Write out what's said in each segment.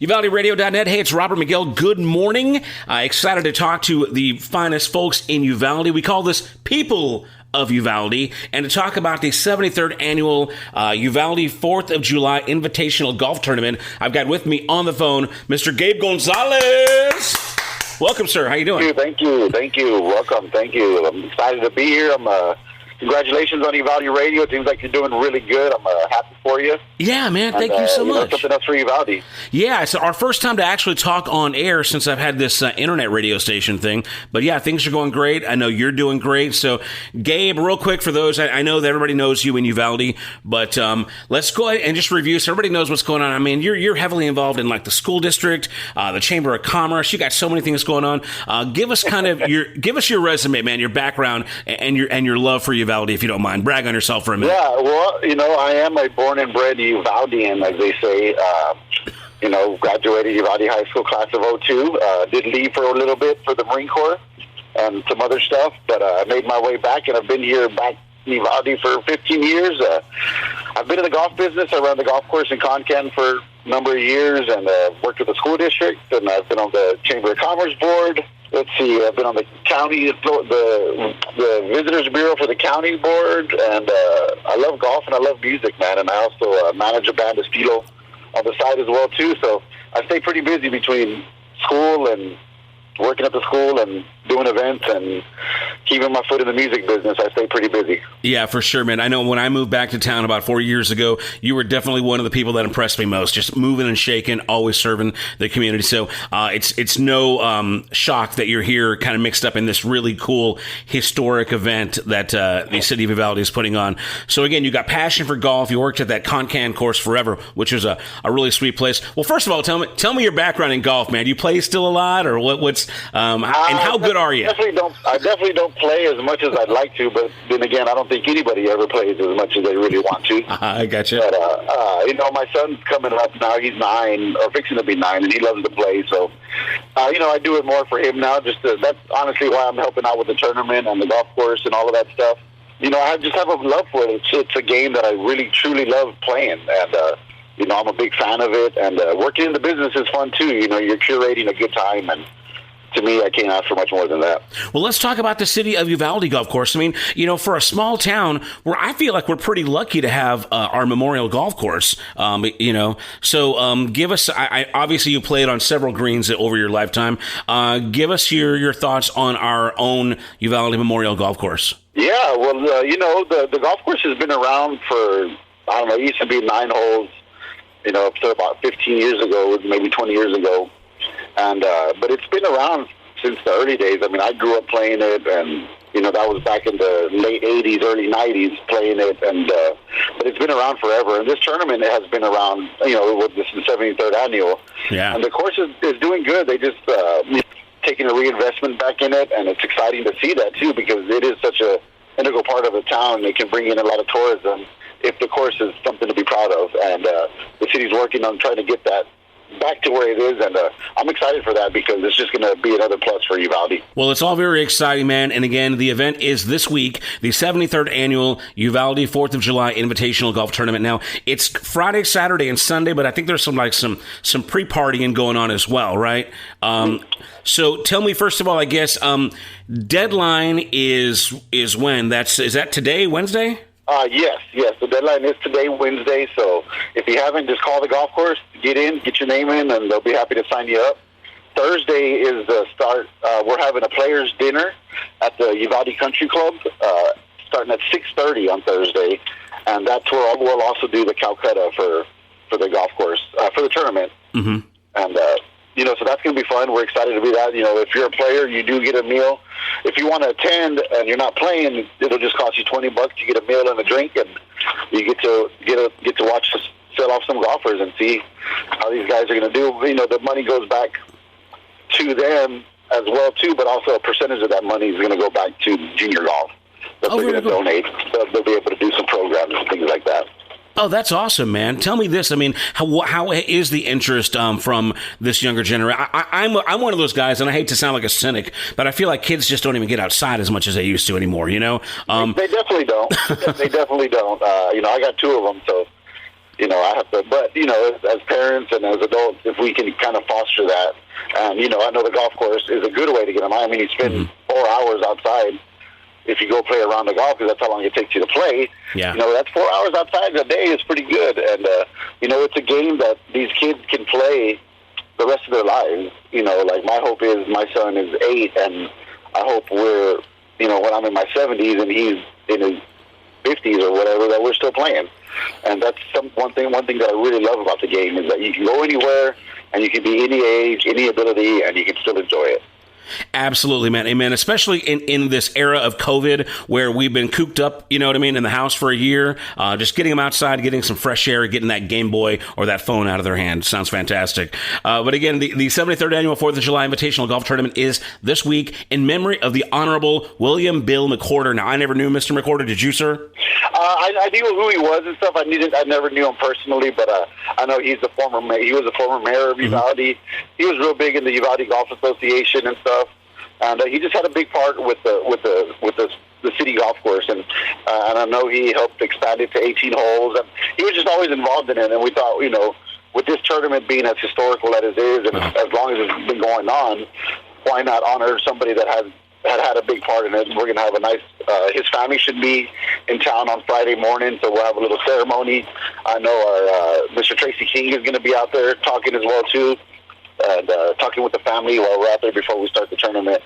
UvaldeRadio.net. Hey, it's Robert Miguel. Good morning. Excited to talk to the finest folks in Uvalde. We call this People of Uvalde, and to talk about the 73rd Annual Uvalde 4th of July Invitational Golf Tournament. I've got with me on the phone Mr. Gabe Gonzales. Welcome, sir. How you doing? Thank you. Welcome. Thank you. I'm excited to be here. Congratulations on Uvalde Radio. It seems like you're doing really good. I'm happy for you. Yeah, man. Thank you so much. Something else for Uvalde. Yeah, it's our first time to actually talk on air since I've had this internet radio station thing. But yeah, things are going great. I know you're doing great. So, Gabe, real quick for those, I know that everybody knows you in Uvalde, but let's go ahead and just review so everybody knows what's going on. I mean, you're heavily involved in like the school district, the Chamber of Commerce. You got so many things going on. Give us kind of your resume, man, your background, and your love for Uvalde, if you don't mind. Brag on yourself for a minute. Yeah, well, I am a born and bred Uvaldean, as they say. Graduated Uvalde High School class of 2002. Did leave for a little bit for the Marine Corps and some other stuff, but I made my way back, and I've been here back in Uvalde for 15 years. I've been in the golf business. I ran the golf course in Concan for a number of years, and worked with the school district, and I've been on the Chamber of Commerce board. Let's see, I've been on the county, the Visitors Bureau for the county board, and I love golf and I love music, man, and I also manage a band, Estilo, on the side as well, too, so I stay pretty busy between school and working at the school and doing events and keeping my foot in the music business. I stay pretty busy. Yeah, for sure, man. I know when I moved back to town about 4 years ago, you were definitely one of the people that impressed me most, just moving and shaking, always serving the community. So it's no shock that you're here kind of mixed up in this really cool historic event that the city of Uvalde is putting on. So again, you got passion for golf. You worked at that Concan course forever, which is a really sweet place. Well, first of all, tell me your background in golf, man. Do you play still a lot, or what's and how good are you? I definitely don't play as much as I'd like to, but then again, I don't think anybody ever plays as much as they really want to. I gotcha. But, my son's coming up now. He's 9, or fixing to be 9, and he loves to play. So, I do it more for him now. That's honestly why I'm helping out with the tournament and the golf course and all of that stuff. I just have a love for it. It's a game that I really, truly love playing. And, I'm a big fan of it. And working in the business is fun, too. You're curating a good time, and to me, I can't ask for much more than that. Well, let's talk about the city of Uvalde golf course. I mean, for a small town where I feel like we're pretty lucky to have our memorial golf course, so give us, obviously you played on several greens over your lifetime. Give us your thoughts on our own Uvalde Memorial Golf Course. Yeah, well, the golf course has been around for, it used to be 9 holes, up to about 15 years ago, maybe 20 years ago. And but it's been around since the early days. I mean, I grew up playing it, and that was back in the late '80s, early '90s, playing it. And but it's been around forever. And this tournament has been around. This is the 73rd annual. Yeah. And the course is doing good. They just taking a reinvestment back in it, and it's exciting to see that too, because it is such a integral part of the town. It can bring in a lot of tourism if the course is something to be proud of. And the city's working on trying to get that back to where it is, and I'm excited for that because it's just going to be another plus for Uvalde. Well, it's all very exciting, man. And again, the event is this week, the 73rd Annual Uvalde 4th of July Invitational Golf Tournament. Now, it's Friday, Saturday, and Sunday, but I think there's some pre-partying going on as well, right? So tell me, first of all, I guess, deadline is when? Is that today, Wednesday? Yes. The deadline is today, Wednesday. So if you haven't, just call the golf course, get your name in, and they'll be happy to sign you up. Thursday is the start. We're having a players' dinner at the Uvalde Country Club, starting at 6:30 on Thursday, and that's where we'll also do the Calcutta for the golf course for the tournament. Mm-hmm. And so that's going to be fun. We're excited to be that. If you're a player, you do get a meal. If you want to attend and you're not playing, it'll just cost you $20. You get a meal and a drink, and you get to watch us sell off some golfers and see how these guys are going to do. The money goes back to them as well too, but also a percentage of that money is going to go back to junior golf. They're going to donate. They'll be able to do some programs and things like that. Oh, that's awesome, man. Tell me this. I mean, how is the interest from this younger generation? I'm one of those guys, and I hate to sound like a cynic, but I feel like kids just don't even get outside as much as they used to anymore, They definitely don't. They definitely don't. I got 2 of them, so I have to, but, as parents and as adults, if we can kind of foster that, and, I know the golf course is a good way to get them. I mean, you spend 4 hours outside if you go play around the golf, because that's how long it takes you to play. Yeah. That's 4 hours outside a day is pretty good. And, it's a game that these kids can play the rest of their lives. Like my hope is my son is 8, and I hope we're, when I'm in my 70s and he's in his 50s or whatever, that we're still playing. And that's one thing that I really love about the game is that you can go anywhere and you can be any age, any ability, and you can still enjoy it. Absolutely, man. Amen. Especially in this era of COVID where we've been cooped up, in the house for a year. Just getting them outside, getting some fresh air, getting that Game Boy or that phone out of their hand. Sounds fantastic. But again, the 73rd Annual 4th of July Invitational Golf Tournament is this week in memory of the Honorable William Bill McWhorter. Now, I never knew Mr. McWhorter. Did you, sir? I knew who he was and stuff. I never knew him personally, but I know he was a former mayor of Uvalde. He was real big in the Uvalde Golf Association and stuff. And he just had a big part with the city golf course, and I know he helped expand it to 18 holes, and he was just always involved in it. And we thought, with this tournament being as historical as it is, and as long as it's been going on, why not honor somebody that had a big part in it? We're going to have a nice. His family should be in town on Friday morning, so we'll have a little ceremony. I know our Mr. Tracy King is going to be out there talking as well too. And talking with the family while we're out there before we start the tournament.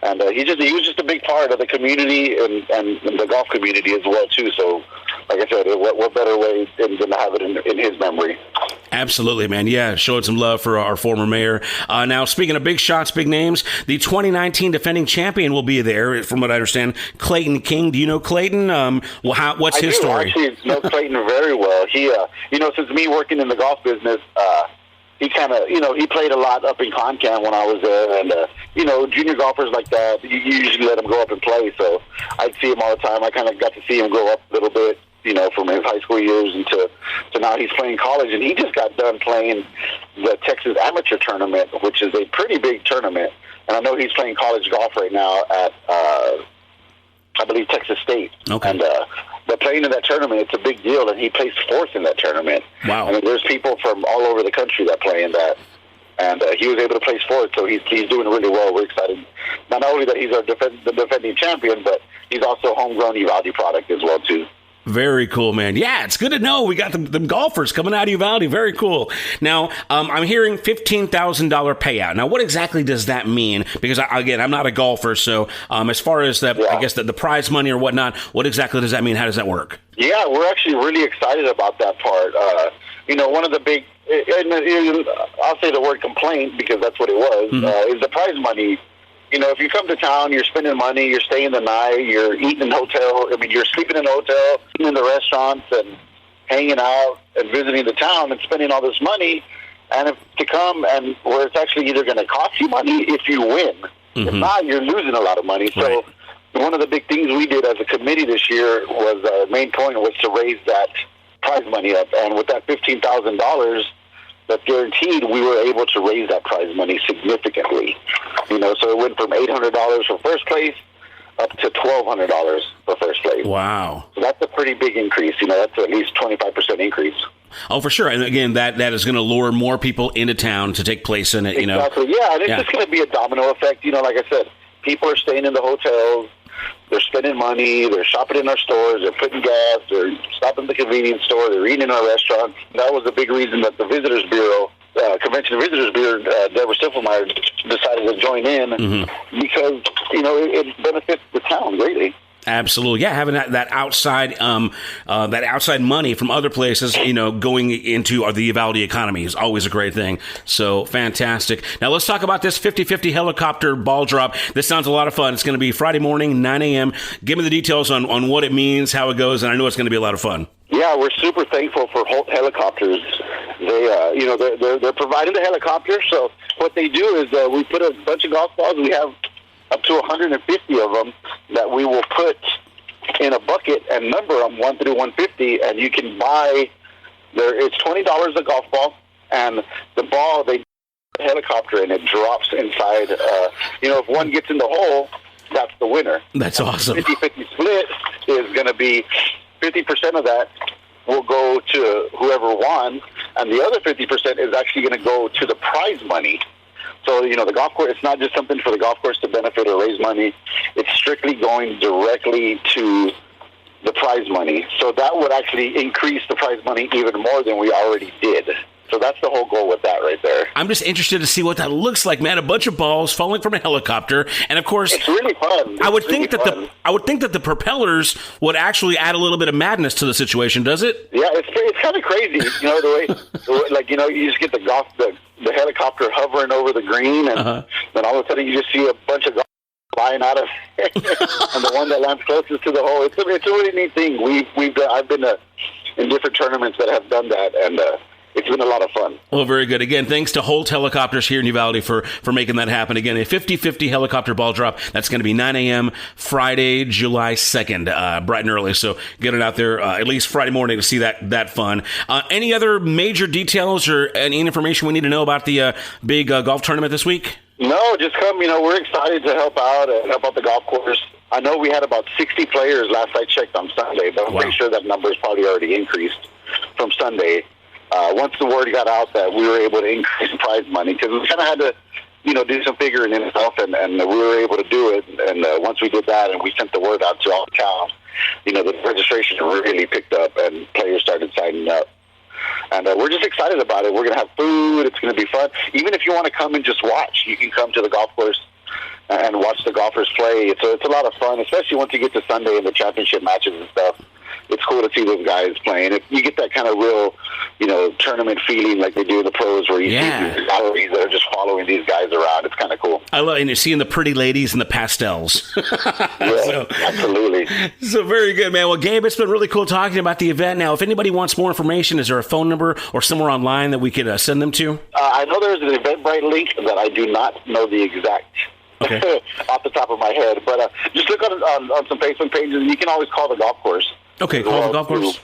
And he was just a big part of the community and the golf community as well too. So, like I said, what better way than to have it in his memory? Absolutely, man. Yeah, showing some love for our former mayor. Now, speaking of big shots, big names, the 2019 defending champion will be there, from what I understand, Clayton King. Do you know Clayton? What's his story? I actually know Clayton very well. He, since me working in the golf business, he kind of, he played a lot up in Concan when I was there, and, junior golfers like that, you usually let him go up and play, so I'd see him all the time. I kind of got to see him grow up a little bit, from his high school years to now he's playing college, and he just got done playing the Texas Amateur Tournament, which is a pretty big tournament, and I know he's playing college golf right now at, I believe, Texas State. Okay. And, but playing in that tournament, it's a big deal, and he placed 4th in that tournament. Wow. I mean, there's people from all over the country that play in that, and he was able to place 4th, so he's doing really well. We're excited. Not only that he's the defending champion, but he's also a homegrown Uvalde product as well, too. Very cool, man. Yeah, it's good to know. We got them golfers coming out of Uvalde. Very cool. Now, I'm hearing $15,000 payout. Now, what exactly does that mean? Because, again, I'm not a golfer, so as far as I guess the prize money or whatnot, what exactly does that mean? How does that work? Yeah, we're actually really excited about that part. One of the big, I'll say the word complaint because that's what it was, is the prize money. If you come to town, you're spending money, you're staying the night, you're eating in hotel. I mean, you're sleeping in a hotel, eating in the restaurants, and hanging out and visiting the town and spending all this money, and to come and where it's actually either going to cost you money if you win. If not, you're losing a lot of money. So right. One of the big things we did as a committee this year was our main point was to raise that prize money up, and with that $15,000 that's guaranteed, we were able to raise that prize money significantly. So it went from $800 for first place up to $1,200 for first place. Wow. So that's a pretty big increase. That's at least 25% increase. Oh, for sure. And again, that is going to lure more people into town to take place in it, Exactly. Yeah, and it's just going to be a domino effect. Like I said, people are staying in the hotels. They're spending money. They're shopping in our stores. They're putting gas. They're stopping at the convenience store. They're eating in our restaurants. That was a big reason that the Visitors Bureau, Convention Visitors Bureau, Deborah Stiffelmeyer decided to join in because, it benefits the town greatly. Absolutely. Yeah, having that outside money from other places, going into the Uvalde economy is always a great thing. So fantastic. Now let's talk about this 50-50 helicopter ball drop. This sounds a lot of fun. It's going to be Friday morning, 9 a.m. Give me the details on what it means, how it goes, and I know it's going to be a lot of fun. Yeah, we're super thankful for Holt Helicopters. They, they're providing the helicopter. So what they do is we put a bunch of golf balls. We have up to 150 of them that we will put in a bucket and number them 1 through 150, and you can buy it's $20 a golf ball, and the ball, they helicopter, and it drops inside. If one gets in the hole, that's the winner. That's awesome. 50-50 split is going to be 50% of that will go to whoever won, and the other 50% is actually going to go to the prize money. So, the golf course, it's not just something for the golf course to benefit or raise money. It's strictly going directly to the prize money. So that would actually increase the prize money even more than we already did. So that's the whole goal with that right there. I'm just interested to see what that looks like, man. A bunch of balls falling from a helicopter, and of course, it's really fun. I would think that the propellers would actually add a little bit of madness to the situation. Does it? Yeah, it's kind of crazy. The way you just get the helicopter hovering over the green, and then all of a sudden you just see a bunch of golf flying out of it, and the one that lands closest to the hole. It's a really neat thing. I've been in different tournaments that have done that, and it's been a lot of fun. Well, very good. Again, thanks to Holt Helicopters here in Uvalde for making that happen. Again, a 50-50 helicopter ball drop. That's going to be 9 a.m. Friday, July 2nd, bright and early. So get it out there at least Friday morning to see that fun. Any other major details or any information we need to know about the big golf tournament this week? No, just come. We're excited to help out and help out the golf course. I know we had about 60 players last I checked on Sunday, but I'm pretty sure that number is probably already increased from Sunday. Once the word got out that we were able to increase prize money, because we kind of had to, do some figuring in itself, and we were able to do it. And once we did that and we sent the word out to all the towns, the registration really picked up and players started signing up. And we're just excited about it. We're going to have food. It's going to be fun. Even if you want to come and just watch, you can come to the golf course and watch the golfers play. It's a lot of fun, especially once you get to Sunday and the championship matches and stuff. It's cool to see those guys playing. You get that kind of real, tournament feeling like they do in the pros, where you see these galleries that are just following these guys around. It's kind of cool. I love, and you're seeing the pretty ladies and the pastels. Yeah, absolutely. So very good, man. Well, Gabe, it's been really cool talking about the event. Now, if anybody wants more information, is there a phone number or somewhere online that we could send them to? I know there's an Eventbrite link that I do not know the exact off the top of my head, but just look on some Facebook pages, and you can always call the golf course. Okay, call the golf course.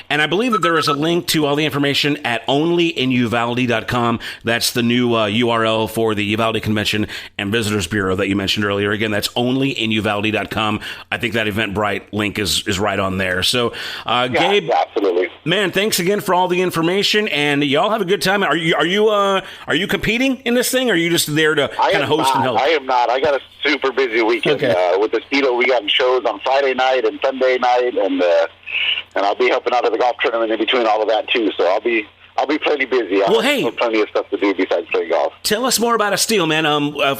And I believe that there is a link to all the information at onlyinuvalde.com. That's the new URL for the Uvalde Convention and Visitors Bureau that you mentioned earlier. Again, that's onlyinuvalde.com. I think that Eventbrite link is right on there. So, Gabe, absolutely, man, thanks again for all the information, and y'all have a good time. Are you competing in this thing, or are you just there to kind of host and help? I am not. I got a super busy weekend with the Stilo. We got shows on Friday night and Sunday night, and I'll be helping out at the golf tournament in between all of that too. So I'll be plenty busy. Well, hey, plenty of stuff to do besides play golf. Tell us more about Estilo, man.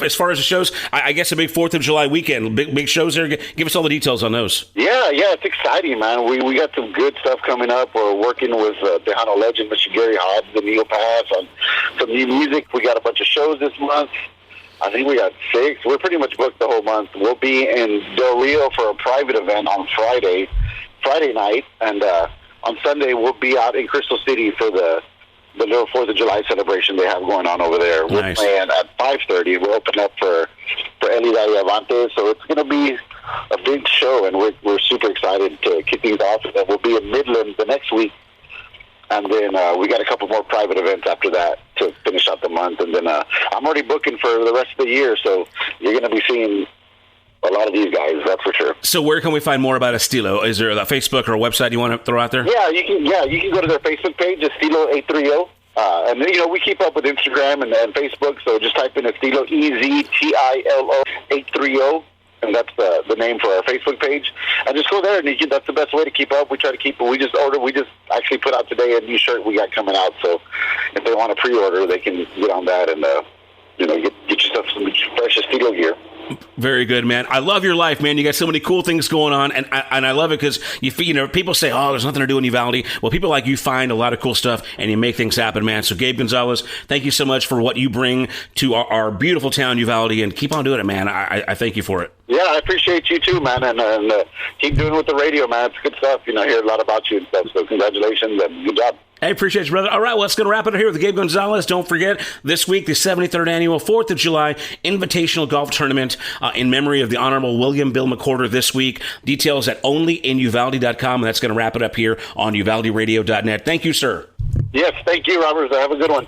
As far as the shows, I guess a big 4th of July weekend, big shows there. Give us all the details on those. Yeah, it's exciting, man. We got some good stuff coming up. We're working with Tejano legend Mr. Gary Hobbs and Neil Pass on some new music. We got a bunch of shows this month. I think we got 6. We're pretty much booked the whole month. We'll be in Del Rio for a private event on Friday night, and on Sunday we'll be out in Crystal City for the little 4th of July celebration they have going on over there. Nice. We're playing at 5:30. We'll open up for Eli Avante, so it's going to be a big show, and we're super excited to kick things off. And then we'll be in Midland the next week, and then we got a couple more private events after that to finish out the month. And then I'm already booking for the rest of the year, so you're going to be seeing a lot of these guys, that's for sure. So where can we find more about Estilo? Is there a Facebook or a website you want to throw out there? Yeah, you can go to their Facebook page, Estilo 830. And then, we keep up with Instagram and Facebook, so just type in Estilo, EZTILO 830, and that's the name for our Facebook page. And just go there, and that's the best way to keep up. We try to keep it. We just actually put out today a new shirt we got coming out, so if they want to pre-order, they can get on that and, get yourself some fresh Estilo gear. Very good, man. I love your life, man. You got so many cool things going on, and I love it because people say, "Oh, there's nothing to do in Uvalde." Well, people like you find a lot of cool stuff, and you make things happen, man. So, Gabe Gonzales, thank you so much for what you bring to our beautiful town, Uvalde, and keep on doing it, man. I thank you for it. Yeah, I appreciate you too, man, and keep doing it with the radio, man. It's good stuff. I hear a lot about you and stuff. So, congratulations and good job. I appreciate you, brother. All right, well, let's going to wrap it up here with Gabe Gonzales. Don't forget, this week, the 73rd Annual 4th of July Invitational Golf Tournament in memory of the Honorable William Bill McWhorter this week. Details at onlyinuvalde.com, and that's going to wrap it up here on uvalderadio.net. Thank you, sir. Yes, thank you, Robert. Have a good one.